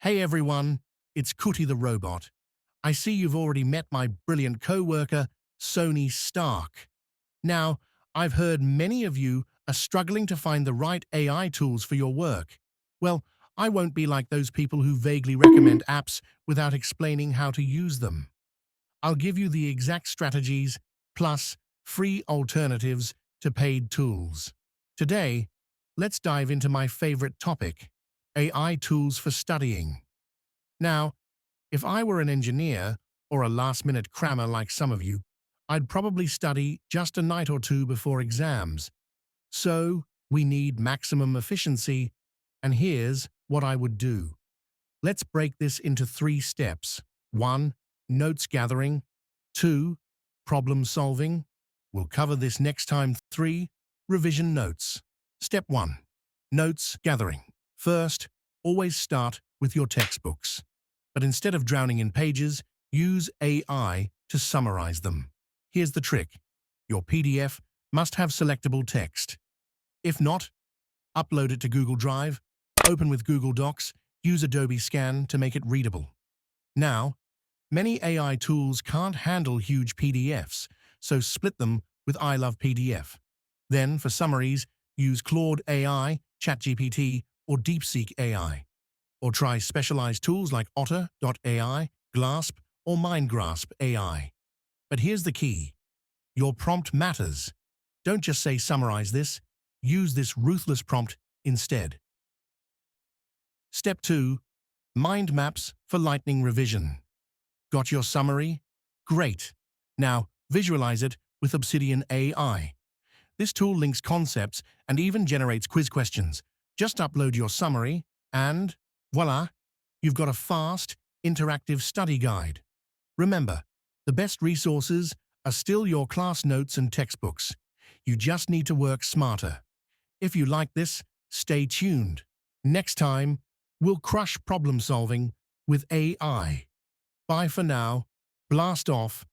Hey everyone, it's Kutti the robot. I see you've already met my brilliant co-worker, Sony Stark. Now, I've heard many of you are struggling to find the right AI tools for your work. Well, I won't be like those people who vaguely recommend apps without explaining how to use them. I'll give you the exact strategies, plus free alternatives to paid tools. Today, let's dive into my favorite topic, AI tools for studying. Now, if I were an engineer or a last-minute crammer like some of you, I'd probably study just a night or two before exams. So, we need maximum efficiency, and here's what I would do. Let's break this into 3 steps. 1. Notes gathering. 2. Problem solving. We'll cover this next time. 3. Revision notes. Step 1. Notes gathering. First, always start with your textbooks. But instead of drowning in pages, use AI to summarize them. Here's the trick. Your PDF must have selectable text. If not, upload it to Google Drive, open with Google Docs, use Adobe Scan to make it readable. Now, many AI tools can't handle huge PDFs, so split them with I Love PDF. Then, for summaries, use Claude AI, Chatgpt, or deepssek AI. Or try specialized tools like otter.ai, glasp, or mindgrasp AI. But here's the key. Your prompt matters. Don't just say summarize this, use this ruthless prompt instead. Step 2. Mind maps for lightning revision. Got your summary? Great. Now, visualize it with Obsidian AI. This tool links concepts and even generates quiz questions. Just upload your summary and voila, you've got a fast, interactive study guide. Remember, the best resources are still your class notes and textbooks. You just need to work smarter. If you like this, stay tuned. Next time, we'll crush problem solving with AI. Bye for now. Blast off